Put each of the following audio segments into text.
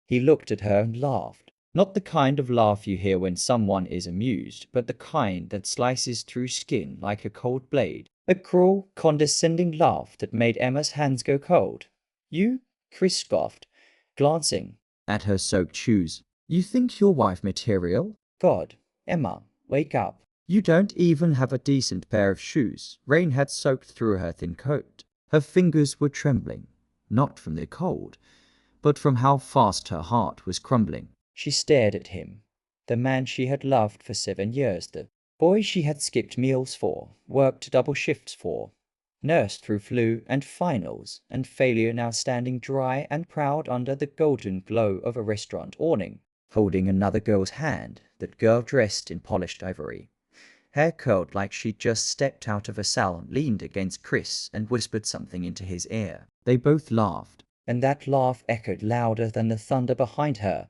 He looked at her and laughed. Not the kind of laugh you hear when someone is amused, but the kind that slices through skin like a cold blade. A cruel, condescending laugh that made Emma's hands go cold. You? Chris scoffed, glancing at her soaked shoes. You think your wife material? God, Emma, wake up. You don't even have a decent pair of shoes. Rain had soaked through her thin coat. Her fingers were trembling, not from the cold, but from how fast her heart was crumbling. She stared at him, the man she had loved for 7 years, the boy she had skipped meals for, worked double shifts for, nursed through flu and finals and failure, now standing dry and proud under the golden glow of a restaurant awning, holding another girl's hand, that girl dressed in polished ivory. Hair curled like she'd just stepped out of a salon, leaned against Chris and whispered something into his ear. They both laughed, and that laugh echoed louder than the thunder behind her.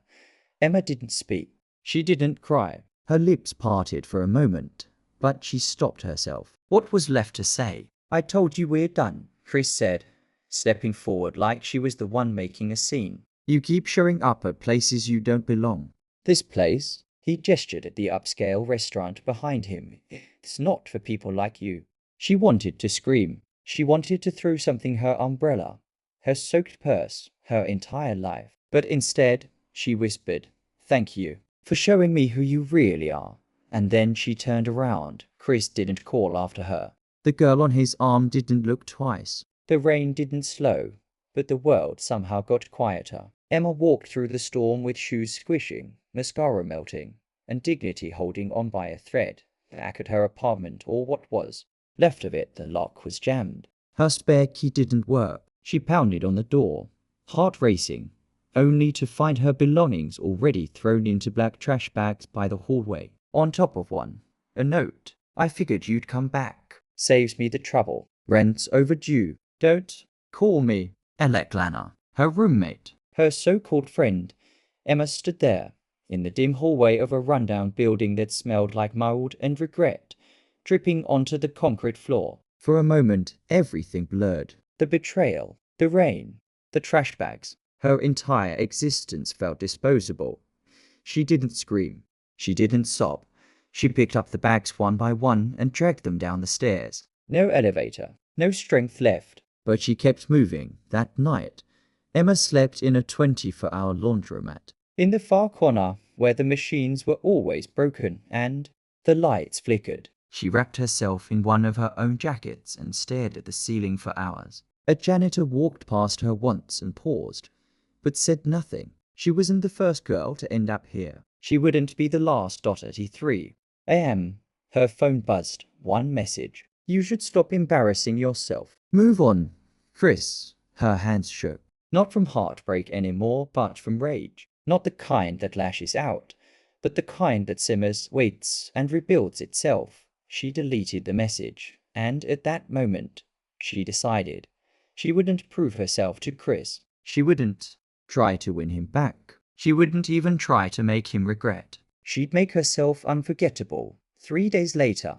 Emma didn't speak. She didn't cry. Her lips parted for a moment, but she stopped herself. What was left to say? I told you we're done, Chris said, stepping forward like she was the one making a scene. You keep showing up at places you don't belong. This place? He gestured at the upscale restaurant behind him. It's not for people like you. She wanted to scream. She wanted to throw something, her umbrella, her soaked purse, her entire life. But instead, she whispered, thank you for showing me who you really are. And then she turned around. Chris didn't call after her. The girl on his arm didn't look twice. The rain didn't slow, but the world somehow got quieter. Emma walked through the storm with shoes squishing, mascara melting, and dignity holding on by a thread. Back at her apartment, or what was left of it, the lock was jammed. Her spare key didn't work. She pounded on the door, heart racing, only to find her belongings already thrown into black trash bags by the hallway. On top of one, a note. I figured you'd come back. Saves me the trouble. Rent's overdue. Don't call me. Alec Lana, her roommate, her so-called friend. Emma stood there, in the dim hallway of a rundown building that smelled like mold and regret, dripping onto the concrete floor. For a moment, everything blurred. The betrayal, the rain, the trash bags. Her entire existence felt disposable. She didn't scream. She didn't sob. She picked up the bags one by one and dragged them down the stairs. No elevator, no strength left. But she kept moving. That night, Emma slept in a 24-hour laundromat, in the far corner where the machines were always broken and the lights flickered. She wrapped herself in one of her own jackets and stared at the ceiling for hours. A janitor walked past her once and paused, but said nothing. She wasn't the first girl to end up here. She wouldn't be the last. At 3 a.m., her phone buzzed. One message. You should stop embarrassing yourself. Move on, Chris. Her hands shook. Not from heartbreak anymore, but from rage. Not the kind that lashes out, but the kind that simmers, waits, and rebuilds itself. She deleted the message, and at that moment, she decided she wouldn't prove herself to Chris. She wouldn't try to win him back. She wouldn't even try to make him regret. She'd make herself unforgettable. 3 days later,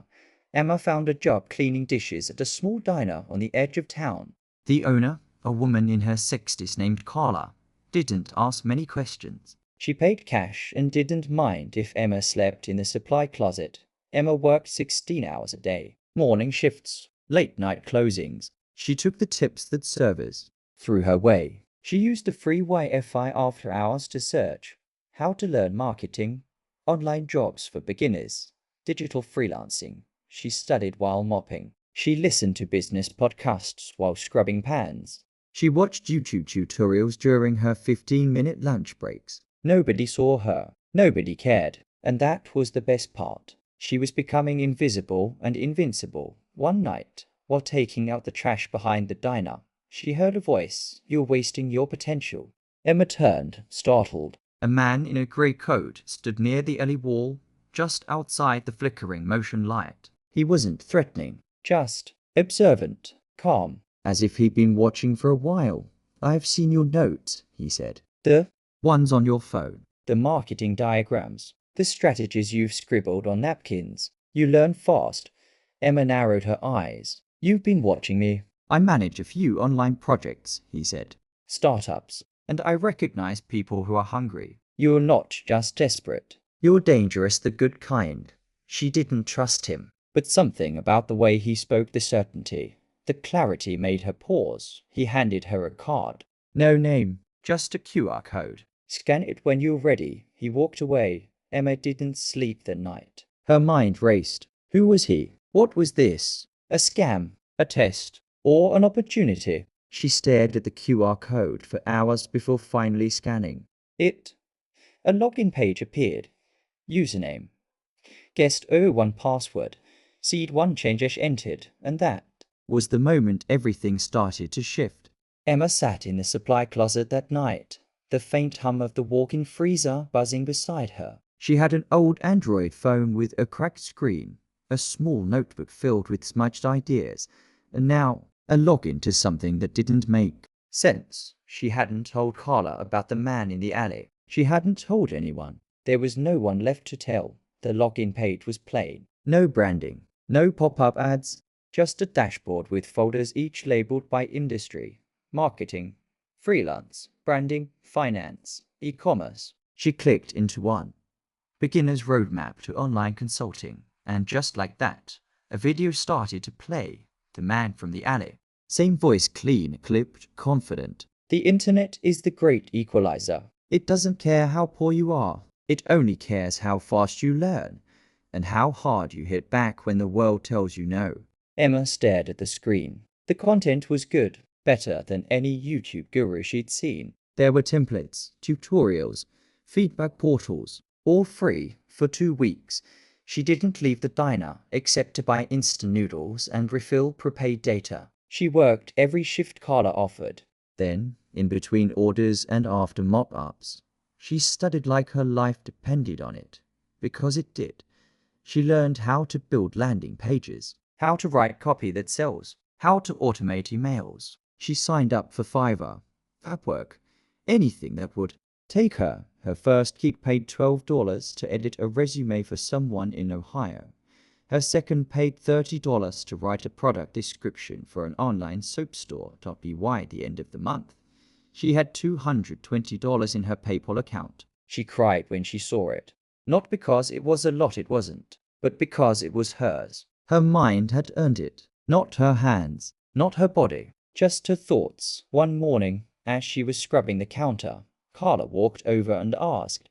Emma found a job cleaning dishes at a small diner on the edge of town. The owner, a woman in her 60s named Carla, didn't ask many questions. She paid cash and didn't mind if Emma slept in the supply closet. Emma worked 16 hours a day, morning shifts, late night closings. She took the tips that servers threw her way. She used the free Wi-Fi after hours to search how to learn marketing, online jobs for beginners, digital freelancing. She studied while mopping. She listened to business podcasts while scrubbing pans. She watched YouTube tutorials during her 15-minute lunch breaks. Nobody saw her. Nobody cared. And that was the best part. She was becoming invisible and invincible. One night, while taking out the trash behind the diner, she heard a voice. You're wasting your potential. Emma turned, startled. A man in a grey coat stood near the alley wall, just outside the flickering motion light. He wasn't threatening, just observant, calm, as if he'd been watching for a while. I've seen your notes, he said. The ones on your phone. The marketing diagrams. The strategies you've scribbled on napkins. You learn fast. Emma narrowed her eyes. You've been watching me. I manage a few online projects, he said. Startups. And I recognize people who are hungry. You're not just desperate. You're dangerous, the good kind. She didn't trust him. But something about the way he spoke, the certainty, the clarity made her pause. He handed her a card. No name, just a QR code. Scan it when you're ready. He walked away. Emma didn't sleep that night. Her mind raced. Who was he? What was this? A scam? A test? Or an opportunity? She stared at the QR code for hours before finally scanning it. A login page appeared. Username. Guest 01 password. Seed 1 change entered, and that was the moment everything started to shift. Emma sat in the supply closet that night, the faint hum of the walk-in freezer buzzing beside her. She had an old Android phone with a cracked screen, a small notebook filled with smudged ideas, and now a login to something that didn't make sense. She hadn't told Carla about the man in the alley. She hadn't told anyone. There was no one left to tell. The login page was plain. No branding, no pop-up ads, just a dashboard with folders each labeled by industry. Marketing, freelance, branding, finance, e-commerce. She clicked into one. Beginner's Roadmap to Online Consulting. And just like that, a video started to play. The man from the alley. Same voice, clean, clipped, confident. The internet is the great equalizer. It doesn't care how poor you are. It only cares how fast you learn, and how hard you hit back when the world tells you no. Emma stared at the screen. The content was good, better than any YouTube guru she'd seen. There were templates, tutorials, feedback portals, all free for 2 weeks. She didn't leave the diner except to buy instant noodles and refill prepaid data. She worked every shift Carla offered. Then, in between orders and after mop-ups, she studied like her life depended on it. Because it did. She learned how to build landing pages, how to write copy that sells, how to automate emails. She signed up for Fiverr, Upwork, anything that would take her. Her first gig paid $12 to edit a resume for someone in Ohio. Her second paid $30 to write a product description for an online soap store. By the end of the month, she had $220 in her PayPal account. She cried when she saw it. Not because it was a lot, it wasn't, but because it was hers. Her mind had earned it. Not her hands, not her body, just her thoughts. One morning, as she was scrubbing the counter, Carla walked over and asked,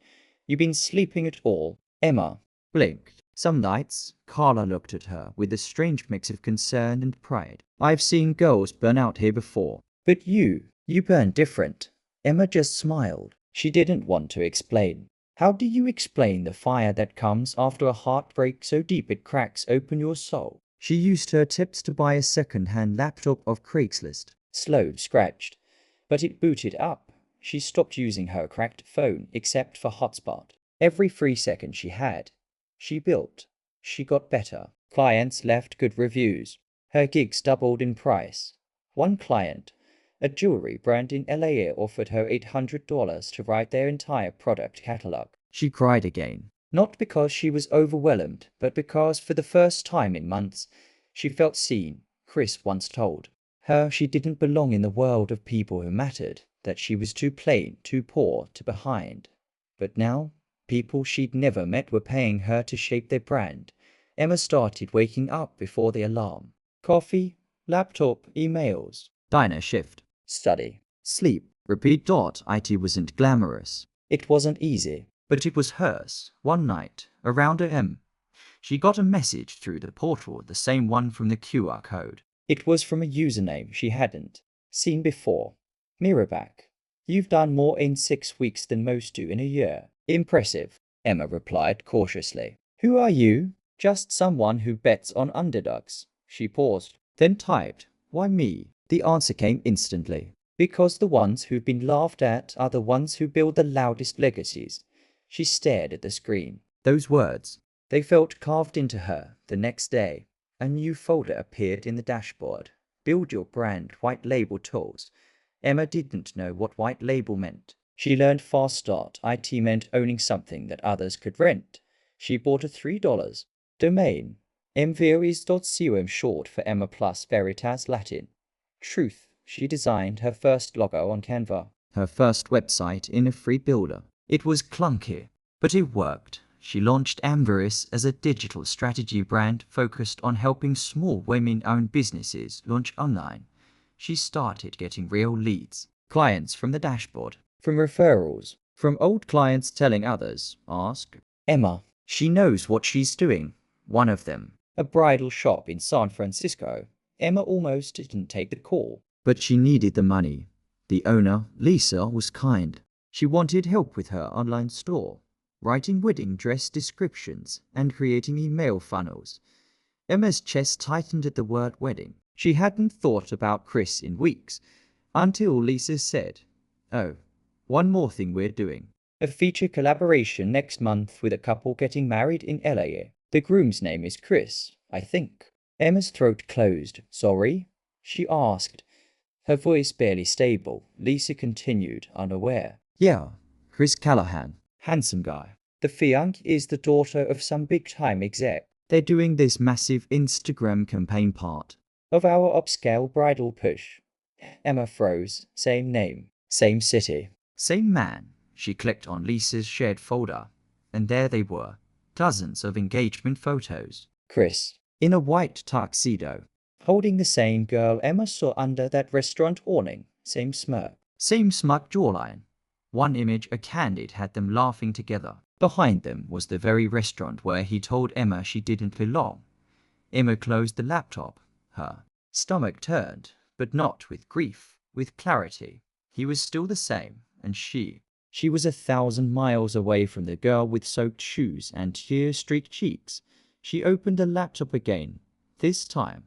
"You been sleeping at all?" Emma blinked. Some nights, Carla looked at her with a strange mix of concern and pride. "I've seen girls burn out here before. But you burn different." Emma just smiled. She didn't want to explain. How do you explain the fire that comes after a heartbreak so deep it cracks open your soul? She used her tips to buy a second-hand laptop off Craigslist. Slow, scratched, but it booted up. She stopped using her cracked phone except for hotspot. Every free second she had, she built. She got better. Clients left good reviews. Her gigs doubled in price. One client, a jewelry brand in LA, offered her $800 to write their entire product catalog. She cried again. Not because she was overwhelmed, but because for the first time in months, she felt seen. Chris once told her she didn't belong in the world of people who mattered, that she was too plain, too poor, too behind. But now, people she'd never met were paying her to shape their brand. Emma started waking up before the alarm. Coffee, laptop, emails, diner shift, study, sleep, repeat. IT wasn't glamorous. It wasn't easy, but it was hers. One night, around AM, she got a message through the portal, the same one from the QR code. It was from a username she hadn't seen before. "Mirrorback. You've done more in 6 weeks than most do in a year." "Impressive," Emma replied cautiously. "Who are you?" "Just someone who bets on underdogs." She paused, then typed, "Why me?" The answer came instantly. "Because the ones who've been laughed at are the ones who build the loudest legacies." She stared at the screen. Those words, they felt carved into her. The next day, a new folder appeared in the dashboard. "Build your brand, white label tools." Emma didn't know what white label meant. She learned fast. IT meant owning something that others could rent. She bought a $3 domain. mveris.com, short for Emma plus Veritas Latin. Truth. She designed her first logo on Canva. her first website in a free builder. It was clunky, but it worked. She launched Amberris as a digital strategy brand focused on helping small women-owned businesses launch online. She started getting real leads, clients from the dashboard, from referrals, from old clients telling others. Ask Emma. She knows what she's doing. One of them, a bridal shop in San Francisco. Emma almost didn't take the call, but she needed the money. The owner, Lisa, was kind. She wanted help with her online store, writing wedding dress descriptions and creating email funnels. Emma's chest tightened at the word wedding. She hadn't thought about Chris in weeks, until Lisa said, "Oh, one more thing we're doing. A feature collaboration next month with a couple getting married in LA. The groom's name is Chris, I think." Emma's throat closed. "Sorry?" she asked, her voice barely stable. Lisa continued, unaware. "Yeah, Chris Callahan. Handsome guy. The fiancée is the daughter of some big-time exec. They're doing this massive Instagram campaign part of our upscale bridal push." Emma froze. Same name, same city, same man. She clicked on Lisa's shared folder, and there they were, dozens of engagement photos. Chris, in a white tuxedo, holding the same girl Emma saw under that restaurant awning. Same smirk, same smug jawline. One image, a candid, had them laughing together. Behind them was the very restaurant where he told Emma she didn't belong. Emma closed the laptop. Her stomach turned, but not with grief, with clarity. He was still the same, and she was 1,000 miles away from the girl with soaked shoes and tear-streaked cheeks. She opened the laptop again, this time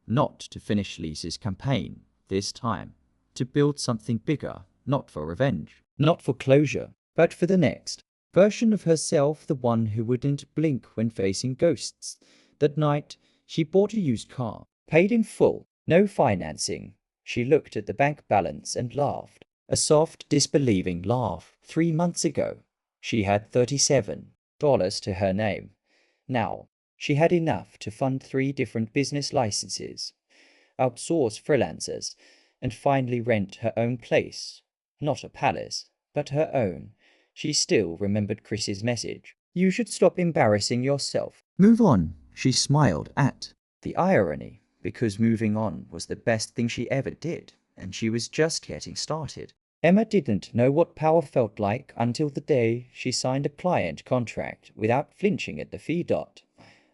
not to finish Lisa's campaign, this time to build something bigger, not for revenge, not for closure, but for the next version of herself, the one who wouldn't blink when facing ghosts. That night, she bought a used car, paid in full, no financing. She looked at the bank balance and laughed. A soft, disbelieving laugh. 3 months ago, she had $37 to her name. Now, she had enough to fund 3 different business licenses, outsource freelancers, and finally rent her own place. Not a palace, but her own. She still remembered Chris's message. "You should stop embarrassing yourself. Move on." She smiled at the irony, because moving on was the best thing she ever did, and she was just getting started. Emma didn't know what power felt like until the day she signed a client contract without flinching at the fee.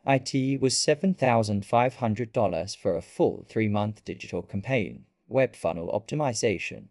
It was $7,500 for a full 3-month digital campaign, web funnel optimization,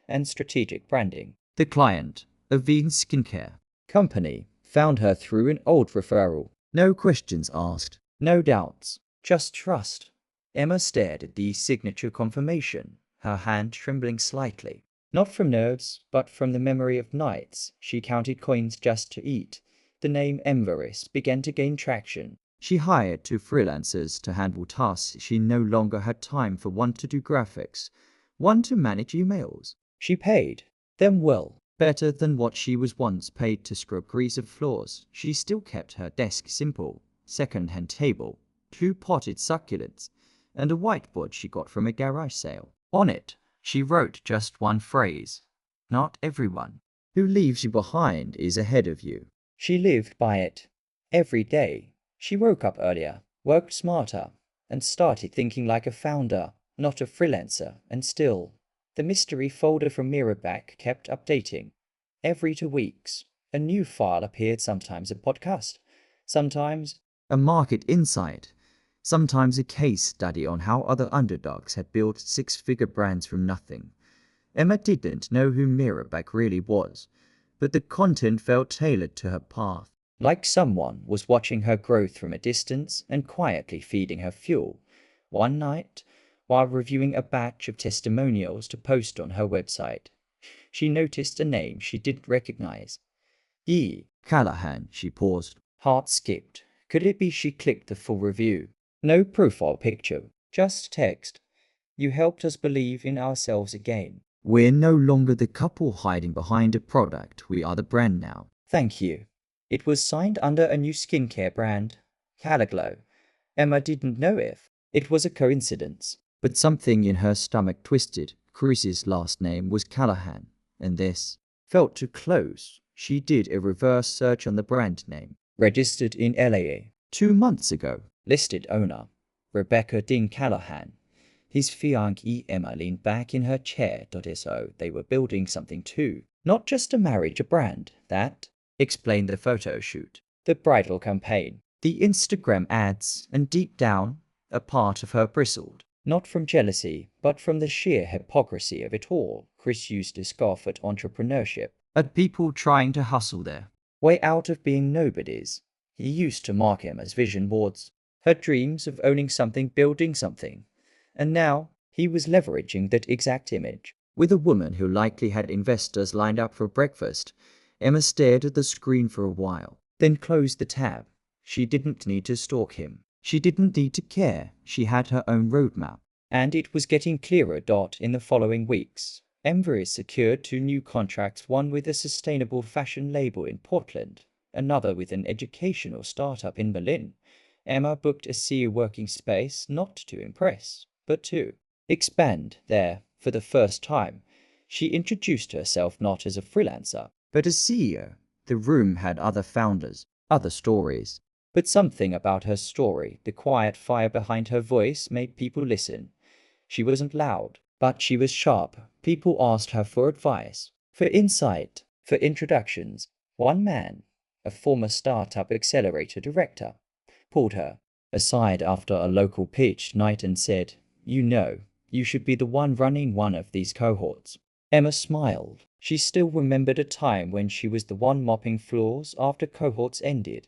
and strategic branding. The client, a vegan skincare company, found her through an old referral. No questions asked, no doubts, just trust. Emma stared at the signature confirmation, her hand trembling slightly. Not from nerves, but from the memory of nights she counted coins just to eat. The name Amberris began to gain traction. She hired 2 freelancers to handle tasks she no longer had time for, one to do graphics, one to manage emails. She paid them well, better than what she was once paid to scrub grease of floors. She still kept her desk simple, second-hand table, 2 potted succulents, and a whiteboard she got from a garage sale. On it, she wrote just one phrase: "Not everyone who leaves you behind is ahead of you." She lived by it. Every day, she woke up earlier, worked smarter, and started thinking like a founder, not a freelancer. And still, the mystery folder from Mirrorback kept updating. Every 2 weeks, a new file appeared, sometimes a podcast, sometimes a market insight, sometimes a case study on how other underdogs had built 6-figure brands from nothing. Emma didn't know who Mirrorback really was, but the content felt tailored to her path. Like someone was watching her growth from a distance and quietly feeding her fuel. One night, while reviewing a batch of testimonials to post on her website, she noticed a name she didn't recognize. E. Callahan. She paused. Heart skipped. Could it be? She clicked the full review. No profile picture, just text. "You helped us believe in ourselves again. We're no longer the couple hiding behind a product. We are the brand now. Thank you." It was signed under a new skincare brand, Calaglow. Emma didn't know if it was a coincidence, but something in her stomach twisted. Chris's last name was Callahan. And this felt too close. She did a reverse search on the brand name. Registered in LA 2 months ago. Listed owner, Rebecca Dean Callahan. His fiancée Emma leaned back in her chair. So they were building something too. Not just a marriage, a brand. That explained the photo shoot, the bridal campaign, the Instagram ads, and deep down, a part of her bristled. Not from jealousy, but from the sheer hypocrisy of it all. Chris used to scoff at entrepreneurship, at people trying to hustle their way out of being nobodies. He used to mock Emma's vision boards, her dreams of owning something, building something. And now he was leveraging that exact image. With a woman who likely had investors lined up for breakfast, Emma stared at the screen for a while, then closed the tab. She didn't need to stalk him. She didn't need to care. She had her own roadmap. And it was getting clearer. In the following weeks, Emveris secured 2 new contracts, one with a sustainable fashion label in Portland, another with an educational startup in Berlin. Emma booked a CEO working space not to impress, but to expand there for the first time. She introduced herself not as a freelancer, but as CEO. The room had other founders, other stories. But something about her story, the quiet fire behind her voice, made people listen. She wasn't loud, but she was sharp. People asked her for advice, for insight, for introductions. One man, a former startup accelerator director, pulled her aside after a local pitch night and said, you should be the one running one of these cohorts. Emma smiled. She still remembered a time when she was the one mopping floors after cohorts ended.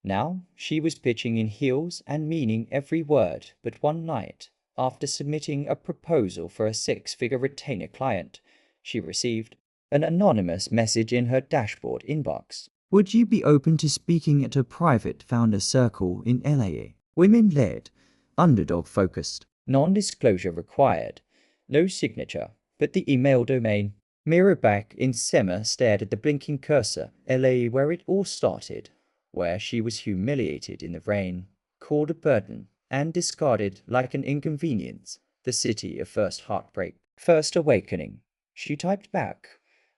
Now she was pitching in heels and meaning every word. But one night, after submitting a proposal for a 6-figure retainer client, she received an anonymous message in her dashboard inbox. Would you be open to speaking at a private founder circle in LA? Women-led, underdog-focused, non-disclosure required, no signature, but the email domain. Mirror back in Emma stared at the blinking cursor. LA, where it all started, where she was humiliated in the rain, called a burden, and discarded like an inconvenience. The city of first heartbreak, first awakening. She typed back,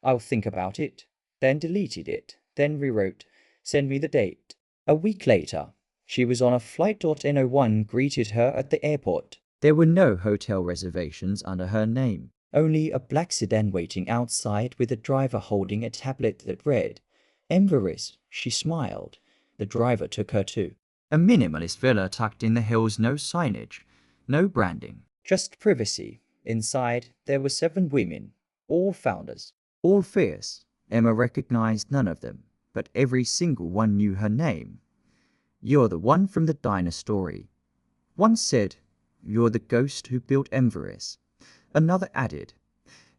I'll think about it, then deleted it, then rewrote, send me the date. A week later, she was on a flight. No one greeted her at the airport. There were no hotel reservations under her name, only a black sedan waiting outside with a driver holding a tablet that read, Emveris. She smiled. The driver took her to a minimalist villa tucked in the hills. No signage, no branding, just privacy. Inside, there were 7 women, all founders, all fierce. Emma recognized none of them, but every single one knew her name. You're the one from the diner story. One said, you're the ghost who built Emveris. Another added.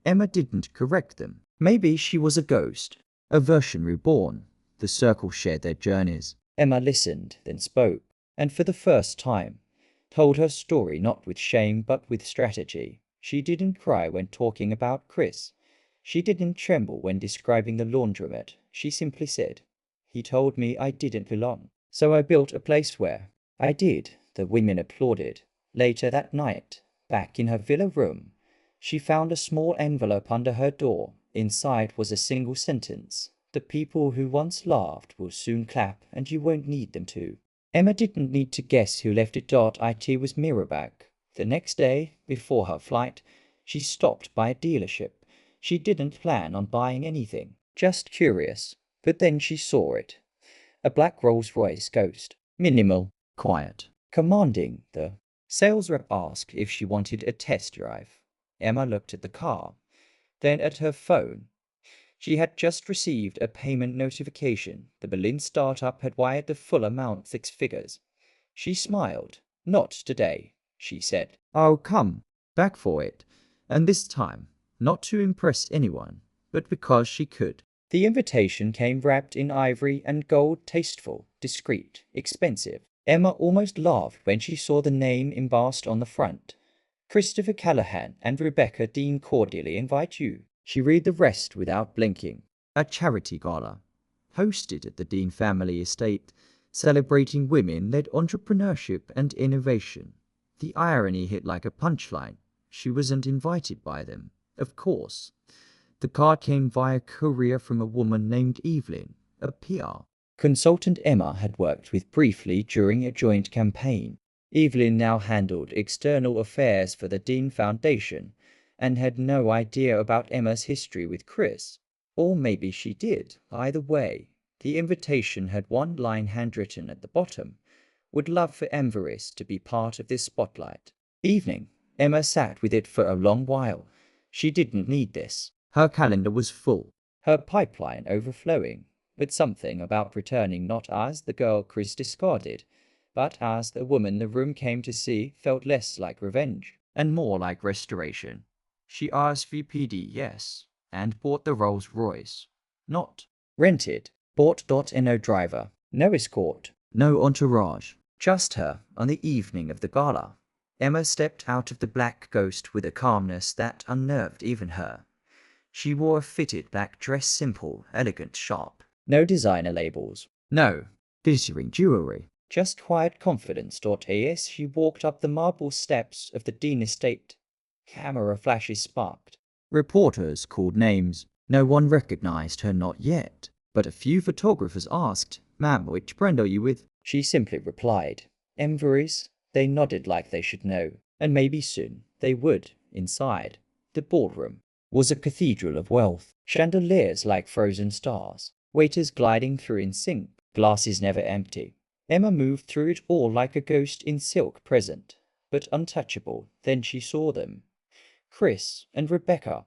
Emma didn't correct them. Maybe she was a ghost, a version reborn. The circle shared their journeys. Emma listened, then spoke, and for the first time, told her story not with shame but with strategy. She didn't cry when talking about Chris. She didn't tremble when describing the laundromat. She simply said, he told me I didn't belong, so I built a place where I did. The women applauded. Later that night, back in her villa room, she found a small envelope under her door. Inside was a single sentence. The people who once laughed will soon clap, and you won't need them to. Emma didn't need to guess who left it. It was Mirrorback. The next day, before her flight, she stopped by a dealership. She didn't plan on buying anything, just curious. But then she saw it. A black Rolls Royce Ghost. Minimal, quiet, commanding. The sales rep asked if she wanted a test drive. Emma looked at the car, then at her phone. She had just received a payment notification. The Berlin startup had wired the full amount, 6 figures. She smiled. Not today, she said. I'll come back for it. And this time, not to impress anyone, but because she could. The invitation came wrapped in ivory and gold, tasteful, discreet, expensive. Emma almost laughed when she saw the name embossed on the front. Christopher Callahan and Rebecca Dean cordially invite you. She read the rest without blinking. A charity gala, hosted at the Dean family estate, celebrating women-led entrepreneurship and innovation. The irony hit like a punchline. She wasn't invited by them, of course. The card came via courier from a woman named Evelyn, a PR consultant Emma had worked with briefly during a joint campaign. Evelyn now handled external affairs for the Dean Foundation and had no idea about Emma's history with Chris. Or maybe she did. Either way, the invitation had one line handwritten at the bottom: would love for Emveris to be part of this spotlight. Evening. Emma sat with it for a long while. She didn't need this. Her calendar was full, her pipeline overflowing, but something about returning not as the girl Chris discarded, but as the woman the room came to see felt less like revenge and more like restoration. She RSVP'd yes, and bought the Rolls Royce. Not rented, bought. No driver, no escort, no entourage, just her on the evening of the gala. Emma stepped out of the Black Ghost with a calmness that unnerved even her. She wore a fitted black dress, simple, elegant, sharp. No designer labels, no glittering jewelry, just quiet confidence. As she walked up the marble steps of the Dean estate, camera flashes sparked. Reporters called names. No one recognized her, not yet, but a few photographers asked, "Ma'am, which brand are you with?" She simply replied, "Emveris." They nodded like they should know, and maybe soon they would. Inside, the ballroom was a cathedral of wealth, chandeliers like frozen stars, waiters gliding through in sync, glasses never empty. Emma moved through it all like a ghost in silk, present, but untouchable. Then she saw them. Chris and Rebecca.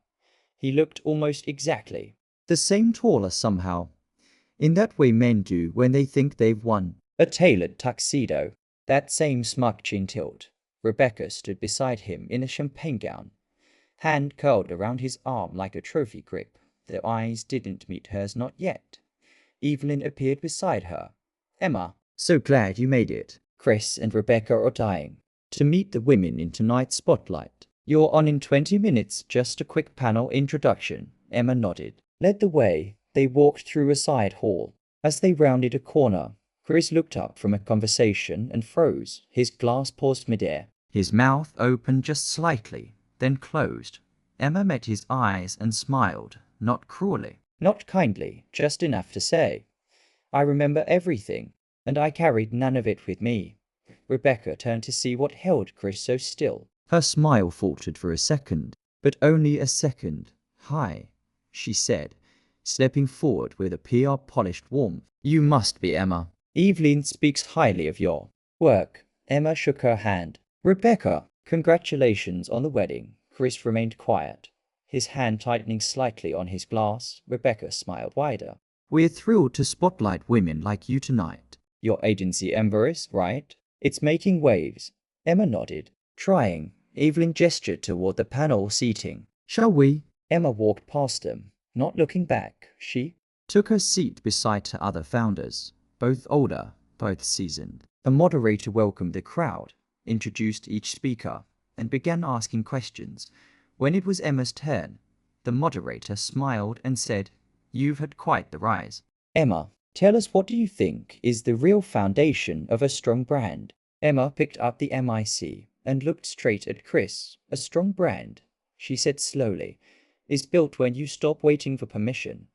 He looked almost exactly the same, taller somehow, in that way men do when they think they've won. A tailored tuxedo, that same smug chin tilt. Rebecca stood beside him in a champagne gown, hand curled around his arm like a trophy grip. Their eyes didn't meet hers, not yet. Evelyn appeared beside her. "Emma, so glad you made it. Chris and Rebecca are dying to meet the women in tonight's spotlight. You're on in 20 minutes, just a quick panel introduction." Emma nodded, led the way. They walked through a side hall. As they rounded a corner, Chris looked up from a conversation and froze. His glass paused midair. His mouth opened just slightly, then closed. Emma met his eyes and smiled, not cruelly, not kindly, just enough to say, "I remember everything, and I carried none of it with me." Rebecca turned to see what held Chris so still. Her smile faltered for a second, but only a second. "Hi," she said, stepping forward with a PR-polished warmth. "You must be Emma. Evelyn speaks highly of your work." Emma shook her hand. "Rebecca, congratulations on the wedding." Chris remained quiet, his hand tightening slightly on his glass. Rebecca smiled wider. "We're thrilled to spotlight women like you tonight. Your agency, Emveris, right? It's making waves." Emma nodded. "Trying." Evelyn gestured toward the panel seating. "Shall we?" Emma walked past them, not looking back. She took her seat beside her other founders, both older, both seasoned. A moderator welcomed the crowd, introduced each speaker, and began asking questions. When it was Emma's turn, the moderator smiled and said, "You've had quite the rise. Emma, tell us, what do you think is the real foundation of a strong brand?" Emma picked up the mic and looked straight at Chris. "A strong brand," she said slowly, "is built when you stop waiting for permission."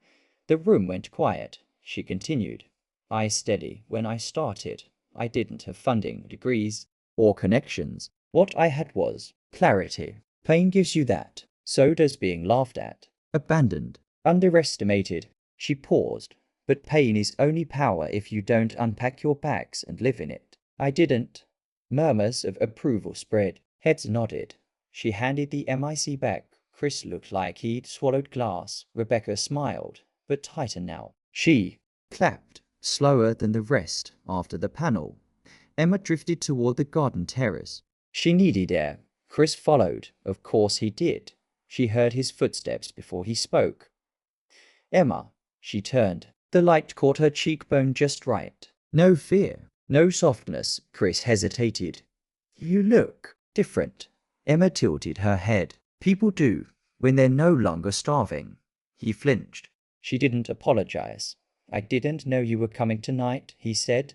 The room went quiet. She continued, "Eyes steady. When I started, I didn't have funding, degrees, or connections. What I had was clarity. Pain gives you that. So does being laughed at, abandoned, underestimated." She paused. "But pain is only power if you don't unpack your bags and live in it." "I didn't." Murmurs of approval spread. Heads nodded. She handed the mic back. Chris looked like he'd swallowed glass. Rebecca smiled, but tighter now. She clapped, slower than the rest. After the panel, Emma drifted toward the garden terrace. She needed air. Chris followed. Of course he did. She heard his footsteps before he spoke. "Emma." She turned. The light caught her cheekbone just right. No fear, no softness. Chris hesitated. "You look different." Emma tilted her head. "People do, when they're no longer starving." He flinched. She didn't apologize. "I didn't know you were coming tonight," he said.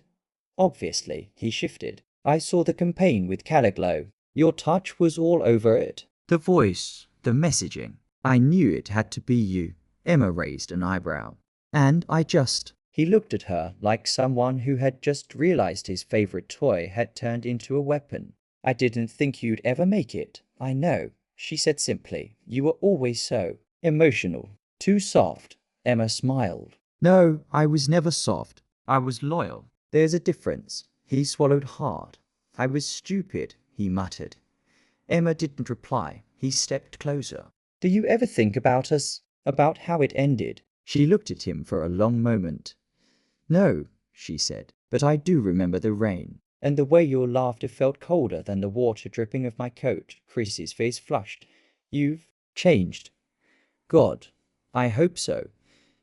Obviously, he shifted. "I saw the campaign with Caliglo. Your touch was all over it. The voice, the messaging." I knew it had to be you. Emma raised an eyebrow. And I just... He looked at her like someone who had just realized his favorite toy had turned into a weapon. I didn't think you'd ever make it. I know, she said simply. You were always so emotional. Too soft. Emma smiled. No, I was never soft. I was loyal. There's a difference. He swallowed hard. I was stupid, he muttered. Emma didn't reply. He stepped closer. Do you ever think about us? About how it ended? She looked at him for a long moment. No, she said, but I do remember the rain. And the way your laughter felt colder than the water dripping off my coat. Chris's face flushed. You've changed. God, I hope so.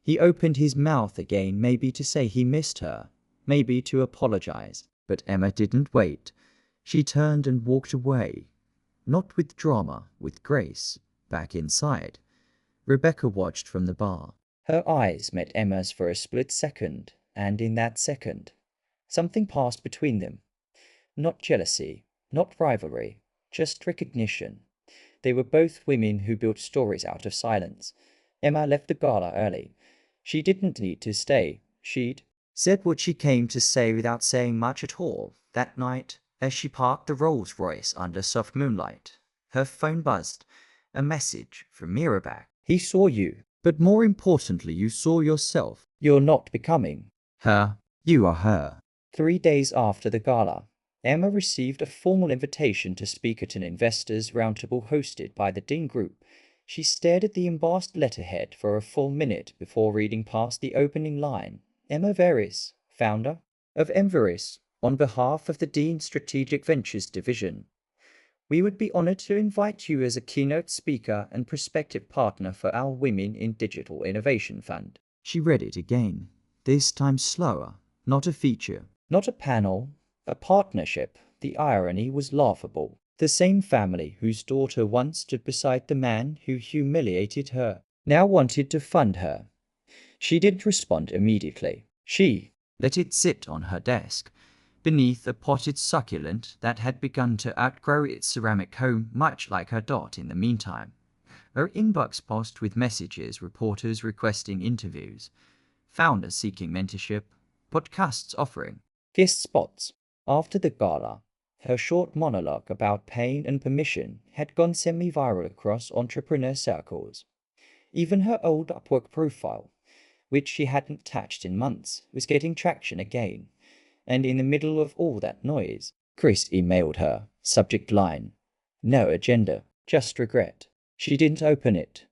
He opened his mouth again, maybe to say he missed her, maybe to apologize. But Emma didn't wait. She turned and walked away. Not with drama, with grace. Back inside. Rebecca watched from the bar. Her eyes met Emma's for a split second, and in that second, something passed between them. Not jealousy, not rivalry, just recognition. They were both women who built stories out of silence. Emma left the gala early. She didn't need to stay. She'd said what she came to say without saying much at all. That night, as she parked the Rolls Royce under soft moonlight, her phone buzzed. A message from Mirabak. He saw you, but more importantly, you saw yourself. You're not becoming her. You are her. 3 days after the gala, Emma received a formal invitation to speak at an investors' roundtable hosted by the Dean Group. She stared at the embossed letterhead for a full minute before reading past the opening line. Emma Veris, founder of Emveris, on behalf of the Dean Strategic Ventures Division. We would be honored to invite you as a keynote speaker and prospective partner for our Women in Digital Innovation Fund. She read it again, this time slower. Not a feature, not a panel, a partnership. The irony was laughable. The same family whose daughter once stood beside the man who humiliated her now wanted to fund her. She didn't respond immediately. She let it sit on her desk, beneath a potted succulent that had begun to outgrow its ceramic home, much like her dot in the meantime. Her inbox pulsed with messages, reporters requesting interviews, founders seeking mentorship, podcasts offering guest spots. After the gala, her short monologue about pain and permission had gone semi-viral across entrepreneur circles. Even her old Upwork profile, which she hadn't touched in months, was getting traction again. And in the middle of all that noise, Chris emailed her, subject line, no agenda, just regret. She didn't open it.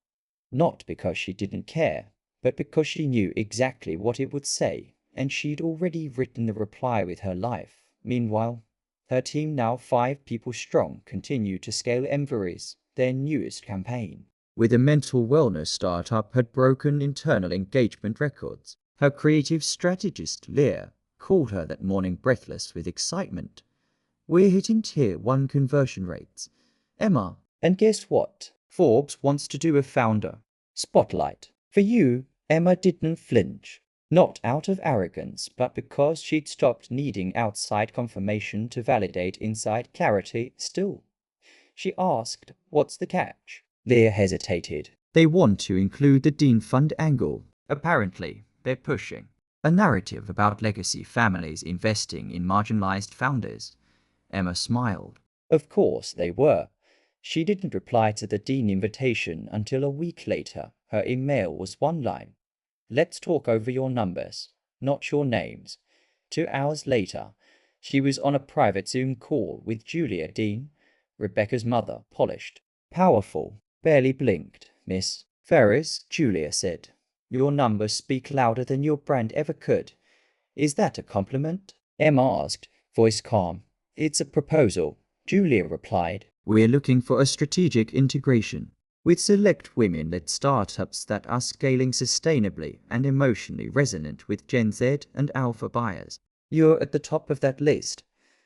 Not because she didn't care, but because she knew exactly what it would say, and she'd already written the reply with her life. Meanwhile, her team, now 5 people strong, continued to scale Emveris, their newest campaign. With a mental wellness startup had broken internal engagement records. Her creative strategist, Leah, called her that morning breathless with excitement. We're hitting tier 1 conversion rates. Emma, and guess what? Forbes wants to do a founder spotlight for you. Emma didn't flinch. Not out of arrogance, but because she'd stopped needing outside confirmation to validate inside clarity. Still, she asked, what's the catch? Leah hesitated. They want to include the Dean Fund angle. Apparently, they're pushing a narrative about legacy families investing in marginalized founders. Emma smiled. Of course they were. She didn't reply to the Dean invitation until a week later. Her email was one line. Let's talk over your numbers, not your names. 2 hours later, she was on a private Zoom call with Julia Dean, Rebecca's mother, polished, powerful, barely blinked. Miss Ferris, Julia said. Your numbers speak louder than your brand ever could. Is that a compliment? Emma asked, voice calm. It's a proposal, Julia replied. We're looking for a strategic integration with select women-led startups that are scaling sustainably and emotionally resonant with Gen Z and Alpha buyers. You're at the top of that list.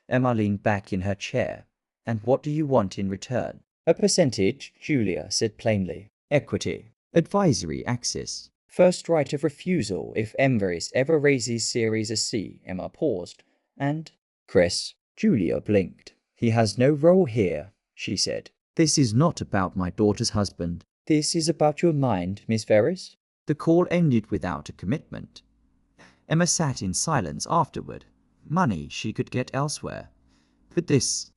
Emma leaned back in her chair. And what do you want in return? A percentage, Julia said plainly. Equity, advisory access, first right of refusal if Emveris ever raises Series C. Emma paused. And Chris, Julia blinked. He has no role here, she said. This is not about my daughter's husband. This is about your mind, Miss Ferris. The call ended without a commitment. Emma sat in silence afterward. Money she could get elsewhere. But this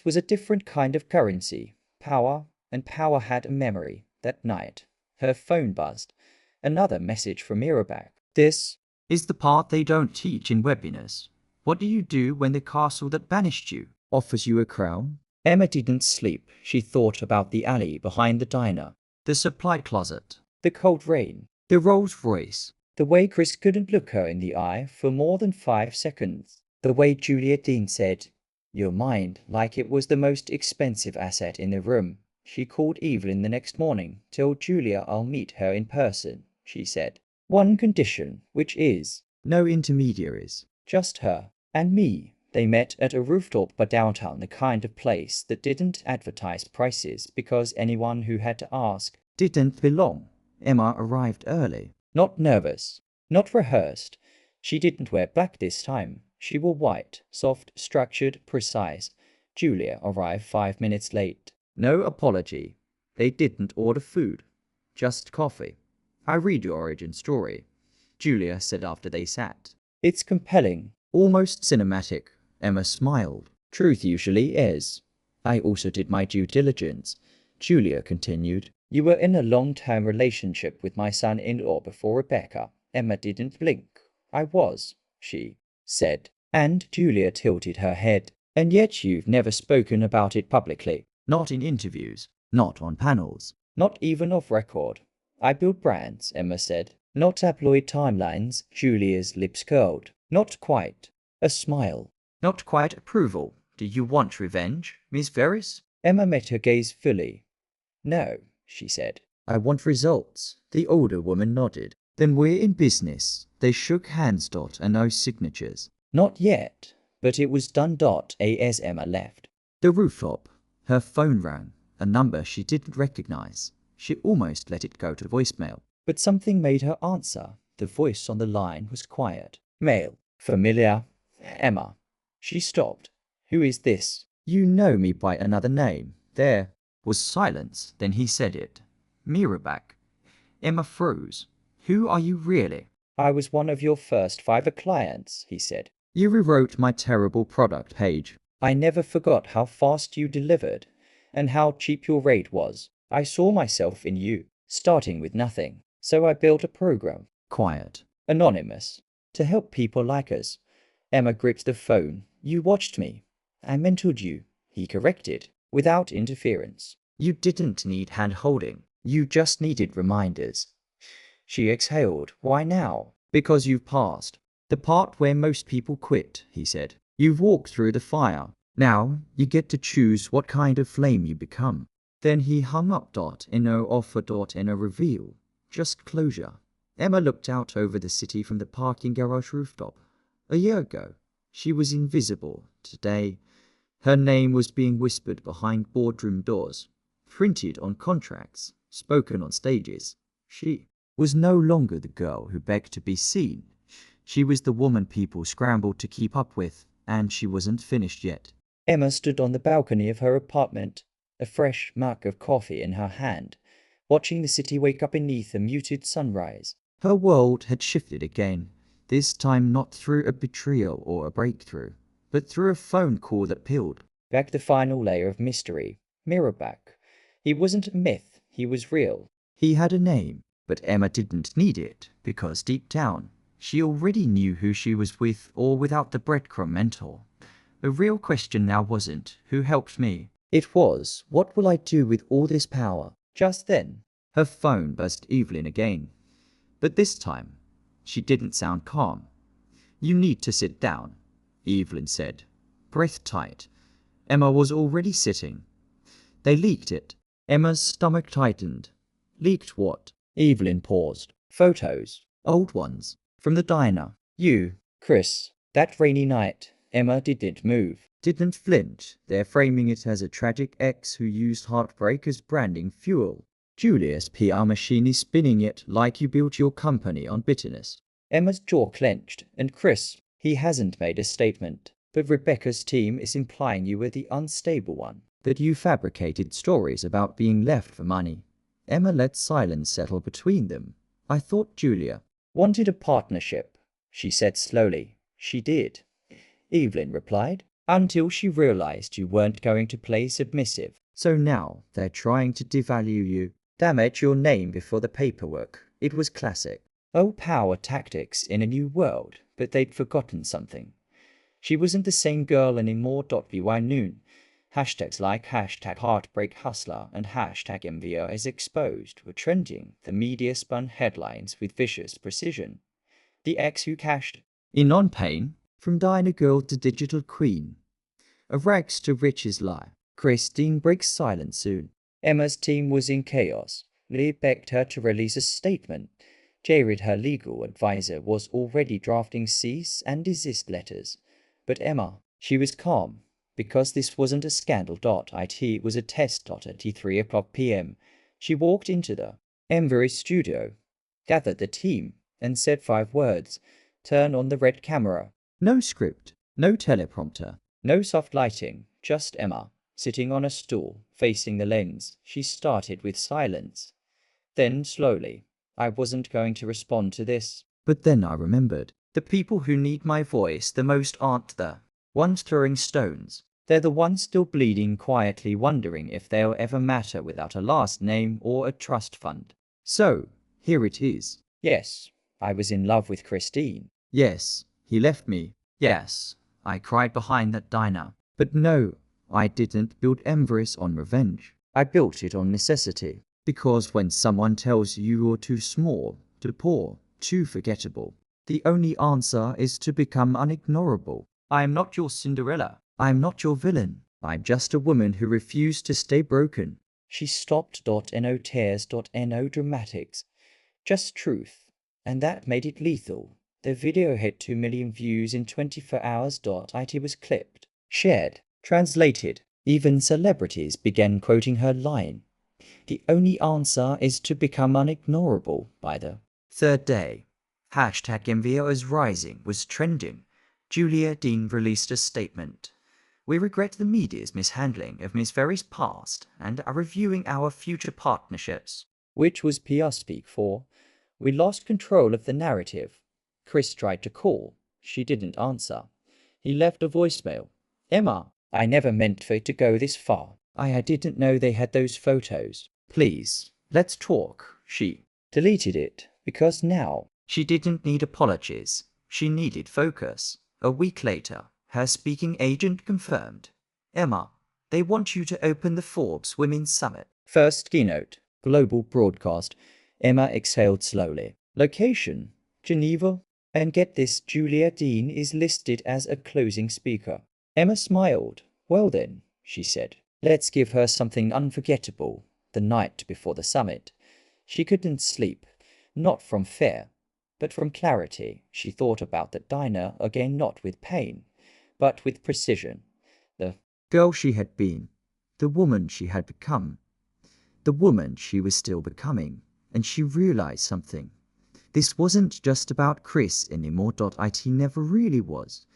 was a different kind of currency. Power, and power had a memory. That night, her phone buzzed. Another message from Mirabak. This is the part they don't teach in webinars. What do you do when the castle that banished you offers you a crown? Emma didn't sleep. She thought about the alley behind the diner, the supply closet, the cold rain, the Rolls Royce, the way Chris couldn't look her in the eye for more than 5 seconds, the way Julia Dean said, "Your mind," like it was the most expensive asset in the room. She called Evelyn the next morning. "Tell Julia I'll meet her in person," she said. "One condition, which is no intermediaries, just her and me." They met at a rooftop bar downtown, the kind of place that didn't advertise prices because anyone who had to ask didn't belong. Emma arrived early, not nervous, not rehearsed. She didn't wear black this time. She wore white, soft, structured, precise. Julia arrived 5 minutes late. No apology. They didn't order food, just coffee. "I read your origin story," Julia said after they sat. "It's compelling, almost cinematic." Emma smiled. "Truth usually is." "I also did my due diligence," Julia continued. "You were in a long-term relationship with my son-in-law before Rebecca." Emma didn't blink. "I was," she said. And Julia tilted her head. "And yet you've never spoken about it publicly. Not in interviews, not on panels, not even off record." "I build brands," Emma said. "Not tabloid timelines." Julia's lips curled. "Not quite." A smile. "Not quite approval. Do you want revenge, Miss Ferris?" Emma met her gaze fully. "No," she said. "I want results." The older woman nodded. "Then we're in business." They shook hands. And no signatures. "Not yet." But it was done. As Emma left the rooftop, her phone rang. A number she didn't recognize. She almost let it go to voicemail. But something made her answer. The voice on the line was quiet. "Male. Familiar. Emma." She stopped. "Who is this?" "You know me by another name." There was silence. Then he said it. "Mirabak." Emma froze. "Who are you really?" "I was one of your first 5 clients," he said. "You rewrote my terrible product page. I never forgot how fast you delivered and how cheap your rate was. I saw myself in you, starting with nothing. So I built a program, quiet, anonymous, to help people like us." Emma gripped the phone. "You watched me. I mentored you," he corrected, "without interference. You didn't need hand-holding. You just needed reminders." She exhaled. "Why now?" "Because you've passed the part where most people quit," he said. "You've walked through the fire. Now you get to choose what kind of flame you become." Then he hung up. In no offer. In a reveal. Just closure. Emma looked out over the city from the parking garage rooftop. A year ago, she was invisible. Today, her name was being whispered behind boardroom doors, printed on contracts, spoken on stages. She was no longer the girl who begged to be seen. She was the woman people scrambled to keep up with, and she wasn't finished yet. Emma stood on the balcony of her apartment, a fresh mug of coffee in her hand, watching the city wake up beneath a muted sunrise. Her world had shifted again. This time not through a betrayal or a breakthrough, but through a phone call that peeled back the final layer of mystery. Mirabak. He wasn't a myth, he was real. He had a name, but Emma didn't need it, because deep down, she already knew who she was with or without the breadcrumb mentor. The real question now wasn't, who helped me? It was, what will I do with all this power? Just then, her phone buzzed. Evelyn again. But this time, she didn't sound calm. "You need to sit down," Evelyn said, breath tight. Emma was already sitting. "They leaked it." Emma's stomach tightened. "Leaked what?" Evelyn paused. "Photos. Old ones. From the diner. You, Chris. That rainy night." Emma didn't move, didn't flinch. "They're framing it as a tragic ex who used heartbreak as branding fuel. Julia's PR machine is spinning it like you built your company on bitterness." Emma's jaw clenched. "And Chris, he hasn't made a statement. But Rebecca's team is implying you were the unstable one. That you fabricated stories about being left for money." Emma let silence settle between them. I thought Julia wanted a partnership, she said slowly. She did, Evelyn replied, until she realized you weren't going to play submissive. So now they're trying to devalue you, damage your name before the paperwork. It was classic. Oh, power tactics in a new world, but they'd forgotten something. She wasn't the same girl anymore. Vy noon. Hashtags like hashtag heartbreak hustler and hashtag MVO as exposed were trending. The media spun headlines with vicious precision. The ex who cashed in on pain, from Diner Girl to Digital Queen. A rags to riches lie. Christine breaks silence soon. Emma's team was in chaos. Lee begged her to release a statement. Jared, her legal advisor, was already drafting cease and desist letters. But Emma, she was calm, because this wasn't a scandal. It was a test. At 3 o'clock p.m., she walked into the Emvery studio, gathered the team, and said 5 words. Turn on the red camera. No script, no teleprompter, no soft lighting, just Emma, sitting on a stool, facing the lens. She started with silence. Then, slowly, I wasn't going to respond to this. But then I remembered. The people who need my voice the most aren't the ones throwing stones. They're the ones still bleeding quietly, wondering if they'll ever matter without a last name or a trust fund. So, here it is. Yes, I was in love with Christine. Yes, he left me. Yes, I cried behind that diner. But no, I didn't build Emveris on revenge. I built it on necessity. Because when someone tells you you're too small, too poor, too forgettable, the only answer is to become unignorable. I am not your Cinderella. I am not your villain. I'm just a woman who refused to stay broken. She stopped. No tears. No dramatics. Just truth. And that made it lethal. The video hit 2 million views in 24 hours. It was clipped, shared, translated. Even celebrities began quoting her line. The only answer is to become unignorable. By the 3rd day, hashtag MVO is rising was trending. Julia Dean released a statement. We regret the media's mishandling of Miss Very's past and are reviewing our future partnerships. Which was PR speak for, we lost control of the narrative. Chris tried to call. She didn't answer. He left a voicemail. Emma, I never meant for it to go this far. I didn't know they had those photos. Please, let's talk. She deleted it because now she didn't need apologies. She needed focus. A week later, her speaking agent confirmed. Emma, they want you to open the Forbes Women's Summit. First keynote, global broadcast. Emma exhaled slowly. Location, Geneva. And get this, Julia Dean is listed as a closing speaker. Emma smiled. Well then, she said, let's give her something unforgettable. The night before the summit, she couldn't sleep, not from fear, but from clarity. She thought about the diner again, not with pain, but with precision. The girl she had been, the woman she had become, the woman she was still becoming, and she realized something. This wasn't just about Chris anymore. It never really was.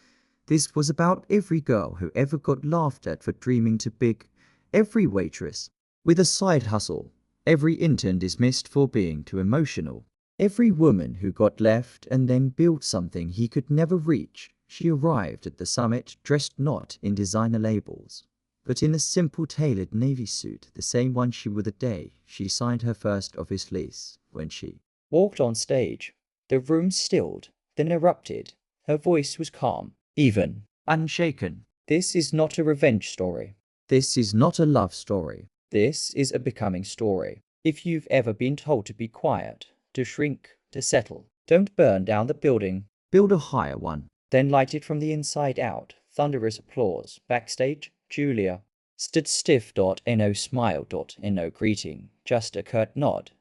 This was about every girl who ever got laughed at for dreaming too big, every waitress with a side hustle, every intern dismissed for being too emotional, every woman who got left and then built something he could never reach. She arrived at the summit dressed not in designer labels, but in a simple tailored navy suit, the same one she wore the day she signed her first office lease. When she walked on stage, the room stilled, then erupted. Her voice was calm, even, unshaken. This is not a revenge story. This is not a love story. This is a becoming story. If you've ever been told to be quiet, to shrink, to settle, don't burn down the building. Build a higher one. Then light it from the inside out. Thunderous applause. Backstage, Julia stood stiff. No smile. No greeting. Just a curt nod.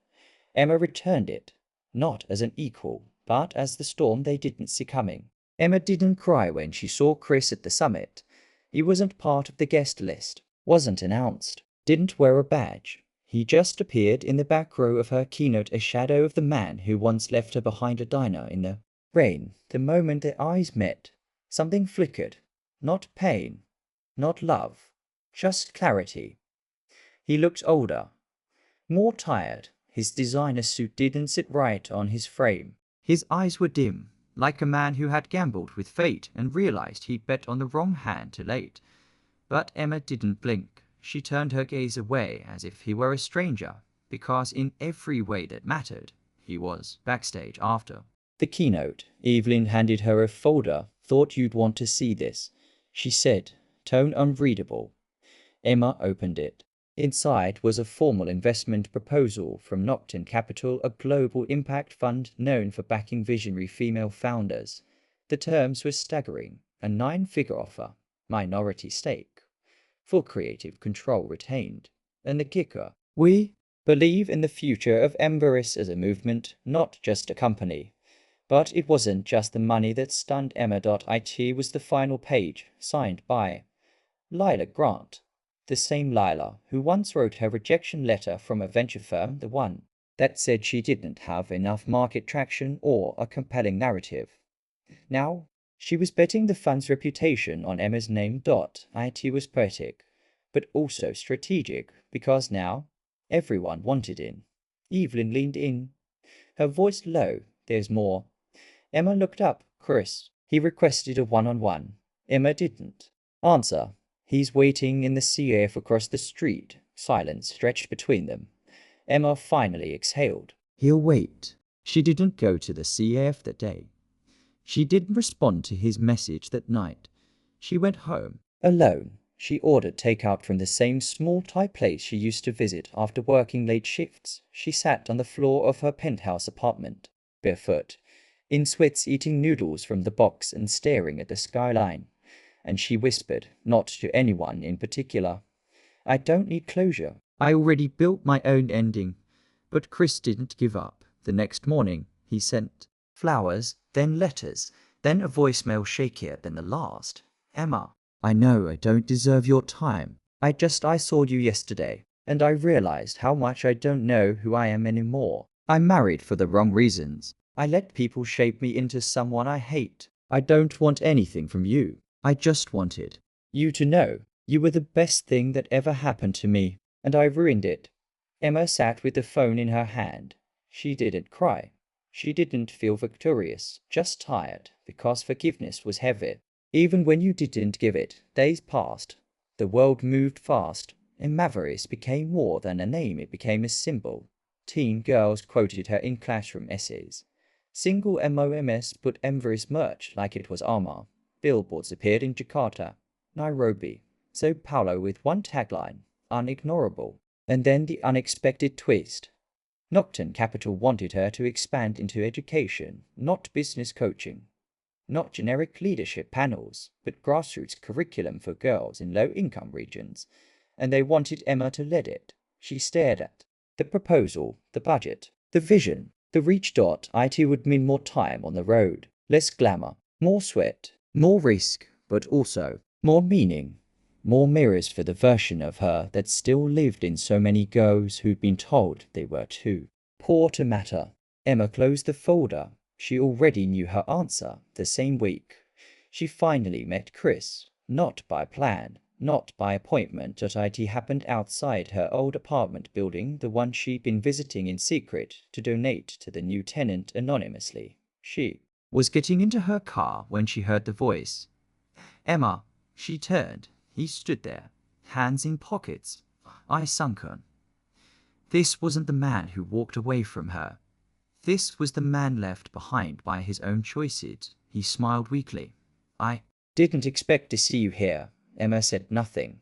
Emma returned it, not as an equal, but as the storm they didn't see coming. Emma didn't cry when she saw Chris at the summit. He wasn't part of the guest list, wasn't announced, didn't wear a badge. He just appeared in the back row of her keynote, a shadow of the man who once left her behind a diner in the rain. The moment their eyes met, something flickered. Not pain, not love, just clarity. He looked older, More tired. His designer suit didn't sit right on his frame. His eyes were dim, like a man who had gambled with fate and realized he'd bet on the wrong hand too late. But Emma didn't blink. She turned her gaze away as if he were a stranger, because in every way that mattered, he was backstage after the keynote. Evelyn handed her a folder. Thought you'd want to see this, she said, tone unreadable. Emma opened it. Inside was a formal investment proposal from Nocturne Capital, a global impact fund known for backing visionary female founders. The terms were staggering: a 9-figure offer, minority stake, full creative control retained, and the kicker: we believe in the future of Emberis as a movement, not just a company. But it wasn't just the money that stunned Emma. It was the final page, signed by Lila Grant. The same Lila who once wrote her rejection letter from a venture firm, the one that said she didn't have enough market traction or a compelling narrative. Now, she was betting the fund's reputation on Emma's name. It was poetic, but also strategic, because now everyone wanted in. Evelyn leaned in, her voice low. There's more. Emma looked up. Chris, he requested a one-on-one. Emma didn't answer. He's waiting in the CF across the street. Silence stretched between them. Emma finally exhaled. He'll wait. She didn't go to the CF that day. She didn't respond to his message that night. She went home alone. She ordered takeout from the same small Thai place she used to visit after working late shifts. She sat on the floor of her penthouse apartment, barefoot, in sweats, eating noodles from the box and staring at the skyline. And she whispered, not to anyone in particular, I don't need closure. I already built my own ending. But Chris didn't give up. The next morning, he sent flowers, then letters, then a voicemail shakier than the last. Emma, I know I don't deserve your time. I saw you yesterday, and I realized how much I don't know who I am anymore. I'm married for the wrong reasons. I let people shape me into someone I hate. I don't want anything from you. I just wanted you to know you were the best thing that ever happened to me, and I ruined it. Emma sat with the phone in her hand. She didn't cry. She didn't feel victorious, just tired, because forgiveness was heavy. Even when you didn't give it, days passed. The world moved fast, and Mavericks became more than a name, it became a symbol. Teen girls quoted her in classroom essays. Single MOMS put Emberis merch like it was armor. Billboards appeared in Jakarta, Nairobi, Sao Paulo with one tagline, unignorable. And then the unexpected twist. Nocturne Capital wanted her to expand into education, not business coaching. Not generic leadership panels, but grassroots curriculum for girls in low-income regions. And they wanted Emma to lead it. She stared at the proposal, the budget, the vision, the reach. It would mean more time on the road, less glamour, more sweat, more risk, but also more meaning. More mirrors for the version of her that still lived in so many girls who'd been told they were too poor to matter. Emma closed the folder. She already knew her answer. The same week, she finally met Chris. Not by plan, not by appointment. It happened outside her old apartment building, the one she'd been visiting in secret to donate to the new tenant anonymously. She was getting into her car when she heard the voice. Emma. She turned. He stood there, hands in pockets, eyes sunken. This wasn't the man who walked away from her. This was the man left behind by his own choices. He smiled weakly. I didn't expect to see you here. Emma said nothing.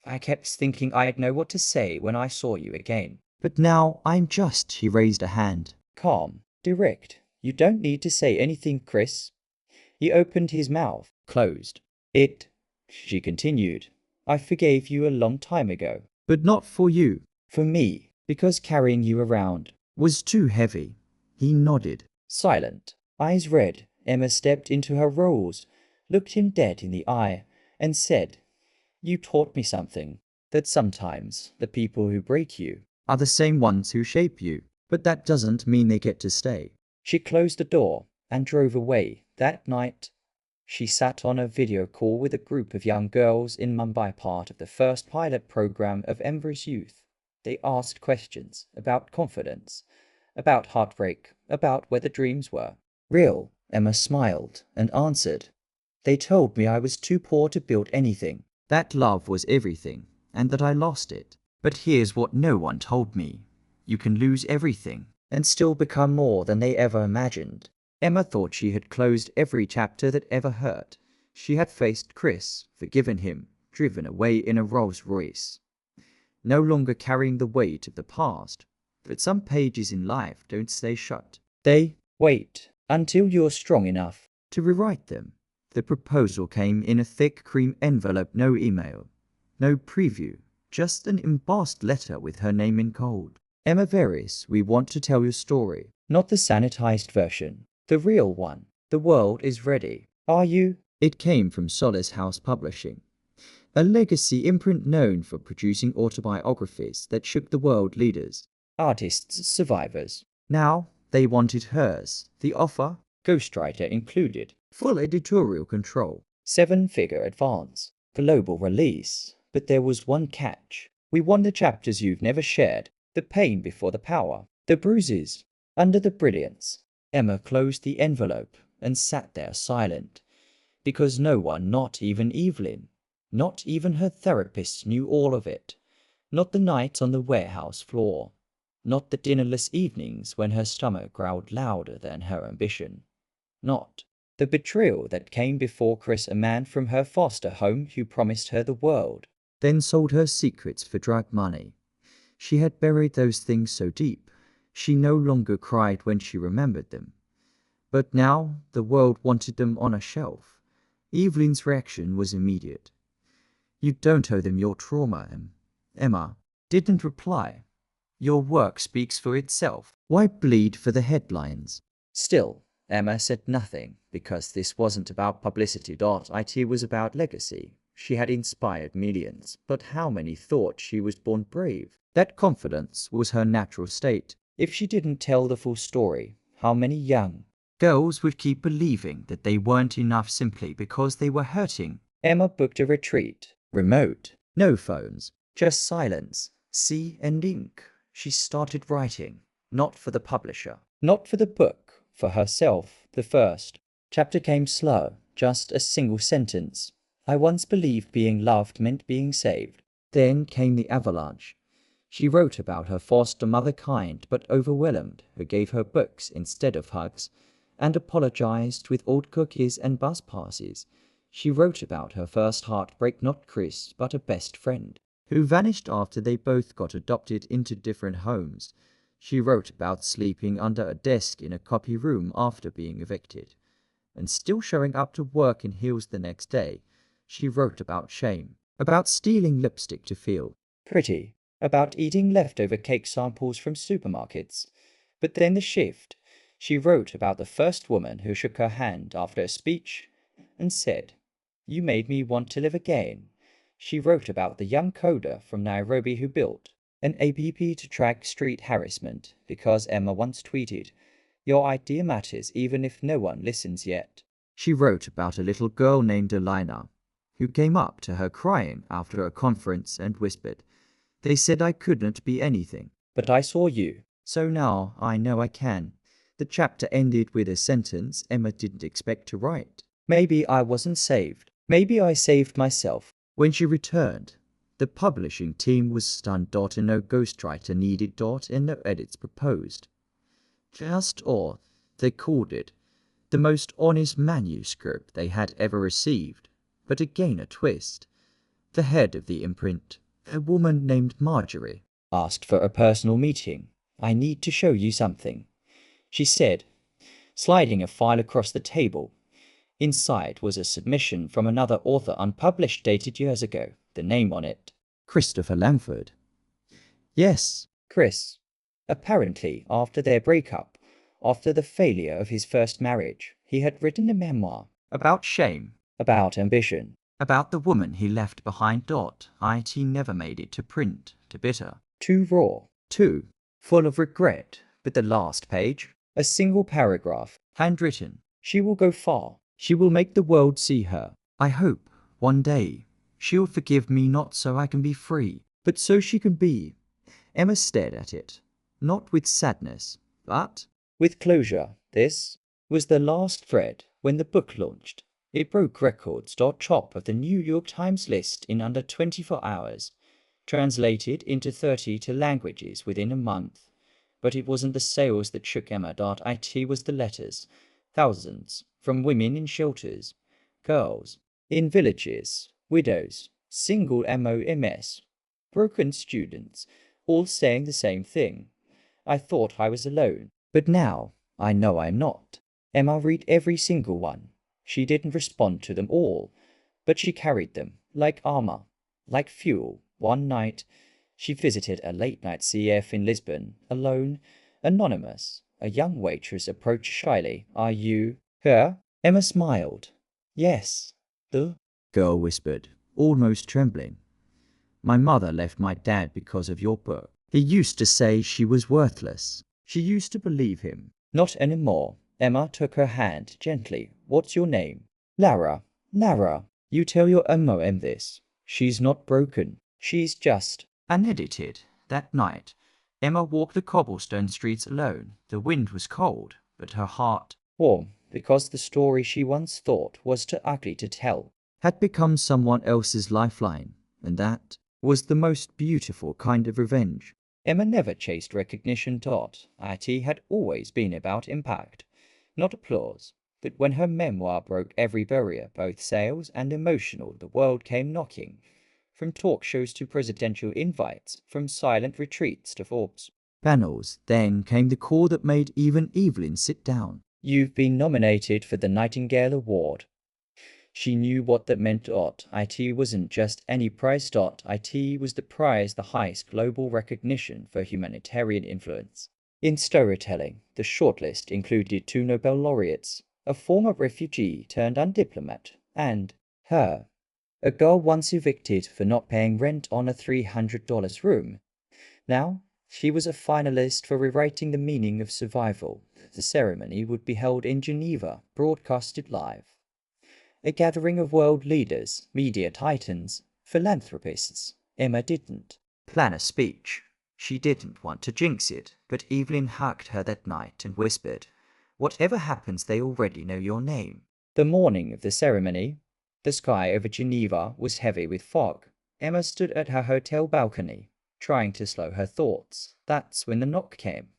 I kept thinking I'd know what to say when I saw you again. But now I'm just, he raised a hand. Calm, direct. You don't need to say anything, Chris. He opened his mouth, closed. She continued. I forgave you a long time ago. But not for you. For me. Because carrying you around was too heavy. He nodded. Silent, eyes red, Emma stepped into her Rolls, looked him dead in the eye, and said, You taught me something. That sometimes the people who break you are the same ones who shape you. But that doesn't mean they get to stay. She closed the door and drove away. That night, she sat on a video call with a group of young girls in Mumbai, part of the first pilot program of Emberis Youth. They asked questions about confidence, about heartbreak, about where the dreams were. Real, Emma smiled and answered. They told me I was too poor to build anything, that love was everything, and that I lost it. But here's what no one told me. You can lose everything and still become more than they ever imagined. Emma thought she had closed every chapter that ever hurt. She had faced Chris, forgiven him, driven away in a Rolls Royce, no longer carrying the weight of the past. But some pages in life don't stay shut. They wait until you're strong enough to rewrite them. The proposal came in a thick cream envelope, no email, no preview, just an embossed letter with her name in gold. Emma Veris, we want to tell your story, not the sanitized version, the real one. The world is ready. Are you? It came from Solace House Publishing, a legacy imprint known for producing autobiographies that shook the world leaders, artists, survivors. Now, they wanted hers. The offer, ghostwriter included, full editorial control, 7-figure advance, global release. But there was one catch. We want the chapters you've never shared, the pain before the power, the bruises under the brilliance. Emma closed the envelope and sat there silent, because no one, not even Evelyn, not even her therapist, knew all of it. Not the nights on the warehouse floor, not the dinnerless evenings when her stomach growled louder than her ambition. Not the betrayal that came before Chris, a man from her foster home who promised her the world, then sold her secrets for drug money. She had buried those things so deep, she no longer cried when she remembered them. But now the world wanted them on a shelf. Evelyn's reaction was immediate. You don't owe them your trauma, Emma didn't reply. Your work speaks for itself. Why bleed for the headlines? Still, Emma said nothing, because this wasn't about publicity. It was about legacy. She had inspired millions, but how many thought she was born brave? That confidence was her natural state. If she didn't tell the full story, how many young girls would keep believing that they weren't enough simply because they were hurting? Emma booked a retreat. Remote. No phones. Just silence. Sea and ink. She started writing. Not for the publisher. Not for the book. For herself. The first chapter came slow. Just a single sentence. I once believed being loved meant being saved. Then came the avalanche. She wrote about her foster mother, kind but overwhelmed, who gave her books instead of hugs, and apologized with old cookies and bus passes. She wrote about her first heartbreak, not Chris, but a best friend, who vanished after they both got adopted into different homes. She wrote about sleeping under a desk in a copy room after being evicted, and still showing up to work in heels the next day. She wrote about shame, about stealing lipstick to feel pretty, about eating leftover cake samples from supermarkets. But then the shift. She wrote about the first woman who shook her hand after a speech and said, "You made me want to live again." She wrote about the young coder from Nairobi who built an app to track street harassment because Emma once tweeted, "Your idea matters even if no one listens yet." She wrote about a little girl named Elena who came up to her crying after a conference and whispered, "They said I couldn't be anything, but I saw you, so now I know I can." The chapter ended with a sentence Emma didn't expect to write. Maybe I wasn't saved. Maybe I saved myself. When she returned, the publishing team was stunned. And no ghostwriter needed. And no edits proposed. They called it the most honest manuscript they had ever received. But again a twist. The head of the imprint, a woman named Marjorie, asked for a personal meeting. "I need to show you something," she said, sliding a file across the table. Inside was a submission from another author, unpublished, dated years ago. The name on it, Christopher Lamford. Yes, Chris. Apparently, after their breakup, after the failure of his first marriage, he had written a memoir about shame, about ambition, about the woman he left behind. It never made it to print. Too bitter, too raw, too full of regret. But the last page, a single paragraph, handwritten. "She will go far. She will make the world see her. I hope, one day, she'll forgive me, not so I can be free, but so she can be Emma stared at it, not with sadness, but with closure. This was the last thread when the book launched. It broke records. Top of the New York Times list in under 24 hours, translated into 32 languages within a month. But it wasn't the sales that shook Emma. It was the letters. Thousands, from women in shelters, girls in villages, widows, single MOMS, broken students, all saying the same thing. I thought I was alone, but now I know I'm not. Emma read every single one. She didn't respond to them all, but she carried them like armor, like fuel. One night, she visited a late-night CF in Lisbon, alone, anonymous. A young waitress approached shyly. "Are you her?" Emma smiled. "Yes." The girl whispered, almost trembling. "My mother left my dad because of your book. He used to say she was worthless. She used to believe him." "Not anymore." Emma took her hand gently. "What's your name?" "Lara." "Lara, you tell your MOM this. She's not broken. She's just unedited." That night, Emma walked the cobblestone streets alone. The wind was cold, but her heart warm, because the story she once thought was too ugly to tell had become someone else's lifeline, and that was the most beautiful kind of revenge. Emma never chased recognition. It had always been about impact, not applause. But when her memoir broke every barrier, both sales and emotional, the world came knocking. From talk shows to presidential invites, from silent retreats to Forbes panels. Then came the call that made even Evelyn sit down. "You've been nominated for the Nightingale Award." She knew what that meant. It wasn't just any prize. It was the prize, the highest global recognition for humanitarian influence. In storytelling, the shortlist included 2 Nobel laureates, a former refugee turned undiplomat, and her, a girl once evicted for not paying rent on a $300 room. Now, she was a finalist for rewriting the meaning of survival. The ceremony would be held in Geneva, broadcasted live. A gathering of world leaders, media titans, philanthropists. Emma didn't plan a speech. She didn't want to jinx it, but Evelyn hugged her that night and whispered, "Whatever happens, they already know your name." The morning of the ceremony, the sky over Geneva was heavy with fog. Emma stood at her hotel balcony, trying to slow her thoughts. That's when the knock came.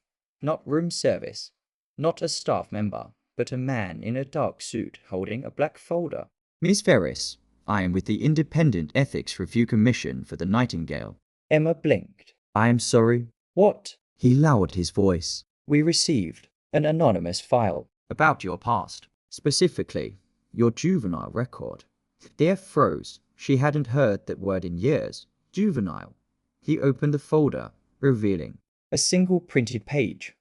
Not room service, not a staff member, but a man in a dark suit holding a black folder. "Miss Ferris, I am with the Independent Ethics Review Commission for the Nightingale." Emma blinked. "I am sorry." "What?" He lowered his voice. "We received an anonymous file about your past, specifically your juvenile record." There froze. She hadn't heard that word in years. Juvenile. He opened the folder, revealing a single printed page.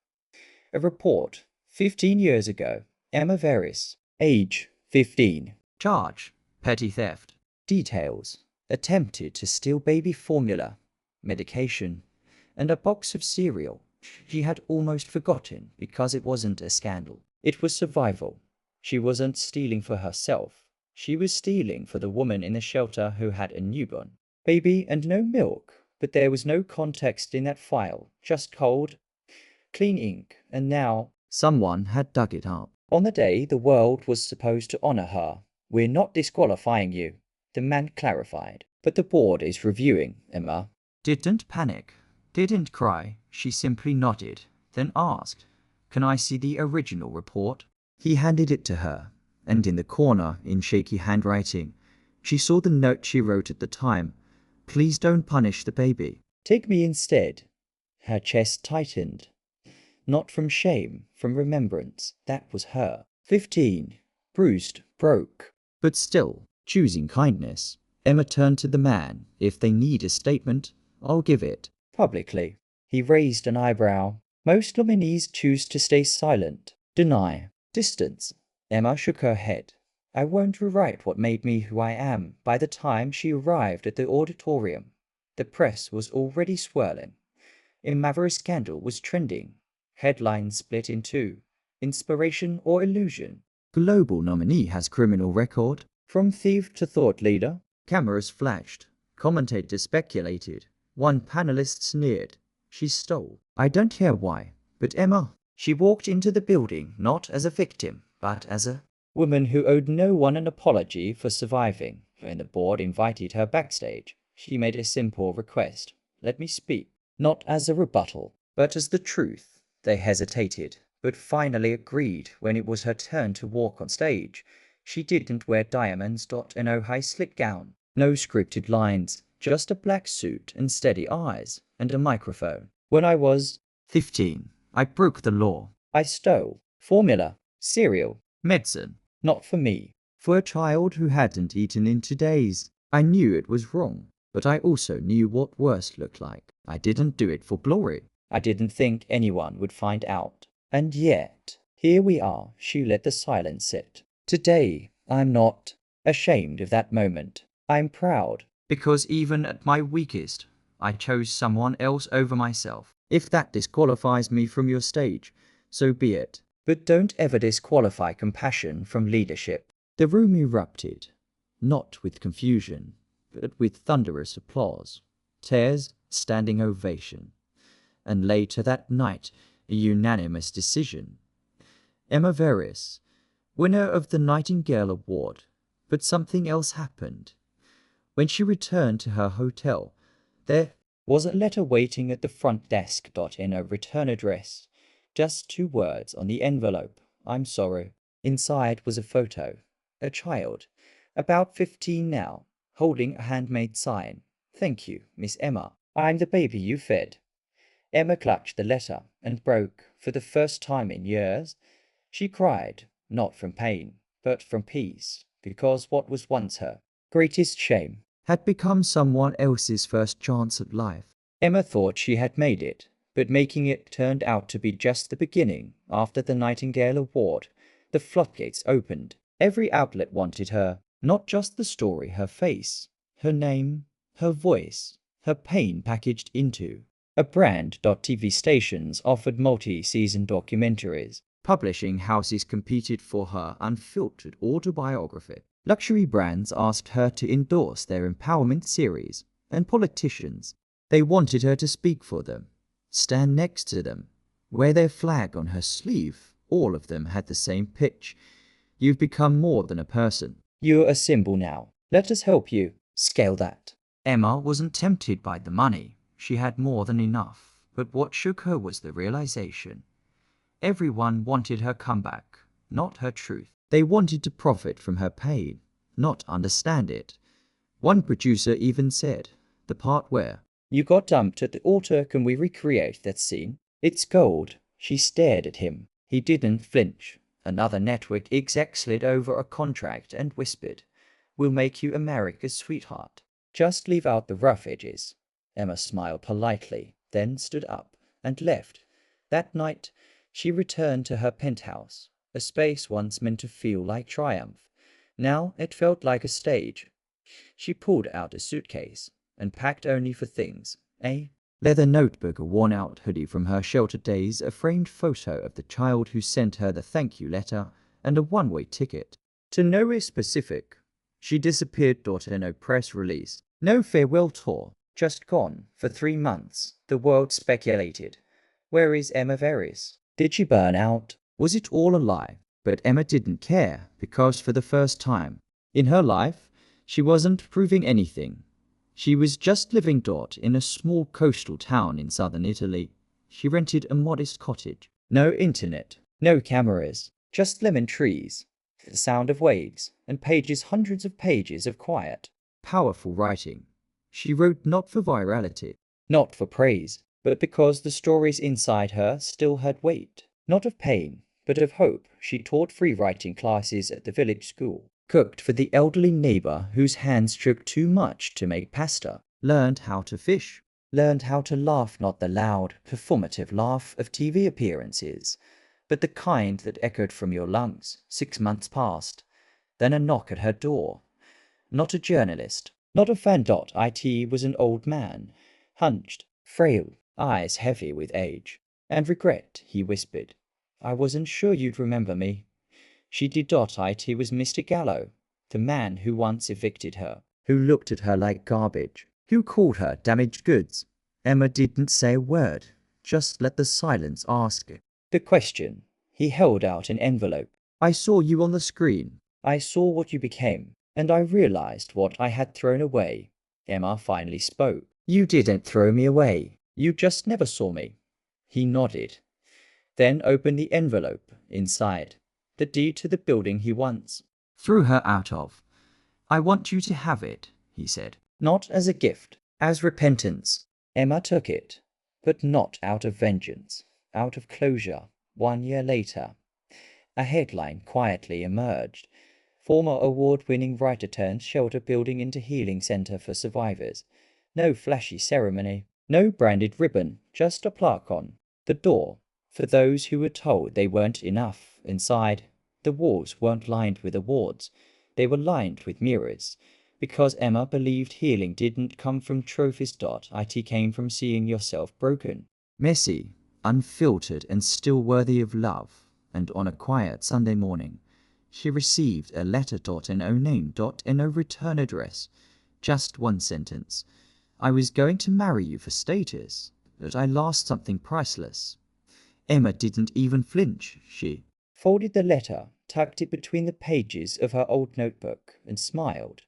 A report. 15 years ago. Emma Ferris. Age 15. Charge. Petty theft. Details. Attempted to steal baby formula, medication, and a box of cereal. She had almost forgotten because it wasn't a scandal. It was survival. She wasn't stealing for herself. She was stealing for the woman in the shelter who had a newborn baby and no milk. But there was no context in that file, just cold, clean ink. And now someone had dug it up. On the day the world was supposed to honor her. "We're not disqualifying you," the man clarified. "But the board is reviewing." Emma didn't panic, didn't cry. She simply nodded, then asked, "Can I see the original report?" He handed it to her, and in the corner, in shaky handwriting, she saw the note she wrote at the time. "Please don't punish the baby. Take me instead." Her chest tightened. Not from shame, from remembrance. That was her. 15. Bruised, broke, but still choosing kindness. Emma turned to the man. "If they need a statement, I'll give it. Publicly." He raised an eyebrow. "Most nominees choose to stay silent, deny, distance." Emma shook her head. "I won't rewrite what made me who I am." By the time she arrived at the auditorium, the press was already swirling. A Maverick scandal was trending. Headlines split in two. Inspiration or illusion? Global nominee has criminal record. From thief to thought leader. Cameras flashed. Commentators speculated. One panelist sneered. she stole. I don't care why, but Emma. She walked into the building not as a victim, but as a woman who owed no one an apology for surviving. When the board invited her backstage, she made a simple request. Let me speak, not as a rebuttal, but as the truth. They hesitated, but finally agreed when it was her turn to walk on stage. She didn't wear diamonds and a high slick gown. No scripted lines, just a black suit and steady eyes, and a microphone. When I was 15, I broke the law. I stole formula, cereal, medicine. Not for me. For a child who hadn't eaten in 2 days. I knew it was wrong, but I also knew what worse looked like. I didn't do it for glory. I didn't think anyone would find out. And yet, here we are. She let the silence sit. Today, I'm not ashamed of that moment. I'm proud, because even at my weakest, I chose someone else over myself. If that disqualifies me from your stage, so be it. But don't ever disqualify compassion from leadership. The room erupted, not with confusion, but with thunderous applause, tears, standing ovation, and later that night, a unanimous decision. Emma Verris, winner of the Nightingale Award. But something else happened. When she returned to her hotel, there was a letter waiting at the front desk. In a return address. Just 2 words on the envelope. I'm sorry. Inside was a photo. A child, about 15 now, holding a handmade sign. Thank you, Miss Emma. I'm the baby you fed. Emma clutched the letter and broke, for the first time in years. She cried, not from pain, but from peace, because what was once her greatest shame had become someone else's first chance at life. Emma thought she had made it, but making it turned out to be just the beginning. After the Nightingale Award, the floodgates opened. Every outlet wanted her, not just the story, her face, her name, her voice, her pain packaged into a brand. TV stations offered multi-season documentaries. Publishing houses competed for her unfiltered autobiography. Luxury brands asked her to endorse their empowerment series, and politicians, they wanted her to speak for them, stand next to them, wear their flag on her sleeve. All of them had the same pitch. You've become more than a person. You're a symbol now. Let us help you scale that. Emma wasn't tempted by the money. She had more than enough. But what shook her was the realization. Everyone wanted her comeback, not her truth. They wanted to profit from her pain, not understand it. One producer even said, the part where you got dumped at the altar, can we recreate that scene? It's gold. She stared at him. He didn't flinch. Another network exec slid over a contract and whispered, we'll make you America's sweetheart. Just leave out the rough edges. Emma smiled politely, then stood up and left. That night, she returned to her penthouse, a space once meant to feel like triumph. Now it felt like a stage. She pulled out a suitcase and packed only for things: a leather notebook, a worn-out hoodie from her sheltered days, a framed photo of the child who sent her the thank you letter, and a one-way ticket to nowhere specific. She disappeared. No press release, no farewell tour, just gone for 3 months. The world speculated. Where is Emma Verris? Did she burn out? Was it all a lie? But Emma didn't care, because for the first time in her life, she wasn't proving anything. She was just living. In a small coastal town in southern Italy. She rented a modest cottage. No internet, no cameras, just lemon trees, the sound of waves, and pages, hundreds of pages of quiet, powerful writing. She wrote not for virality, not for praise, but because the stories inside her still had weight, not of pain, but of hope. She taught free writing classes at the village school, cooked for the elderly neighbor whose hands shook too much to make pasta, learned how to fish, learned how to laugh, not the loud, performative laugh of TV appearances, but the kind that echoed from your lungs. 6 months passed. Then a knock at her door. Not a journalist, not a fan. It was an old man, hunched, frail, eyes heavy with age and regret. He whispered, I wasn't sure you'd remember me. She did. It was Mr. Gallo, the man who once evicted her, who looked at her like garbage, who called her damaged goods, Emma didn't say a word, just let the silence ask the question. He held out an envelope. I saw you on the screen. I saw what you became, and I realized what I had thrown away. Emma finally spoke. You didn't throw me away. You just never saw me. He nodded, then opened the envelope. Inside, the deed to the building he once threw her out of. I want you to have it, he said. Not as a gift, as repentance. Emma took it, but not out of vengeance, out of closure. 1 year later, a headline quietly emerged. Former award-winning writer turned shelter building into healing center for survivors. No flashy ceremony, no branded ribbon, just a plaque on the door for those who were told they weren't enough. Inside, the walls weren't lined with awards, they were lined with mirrors. Because Emma believed healing didn't come from trophies. It came from seeing yourself broken, messy, unfiltered, and still worthy of love. And on a quiet Sunday morning, she received a letter. No name, no return address. Just one sentence. I was going to marry you for status, but I lost something priceless. Emma didn't even flinch. She folded the letter, tucked it between the pages of her old notebook, and smiled.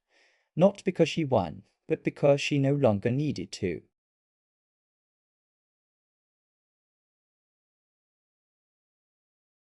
Not because she won, but because she no longer needed to.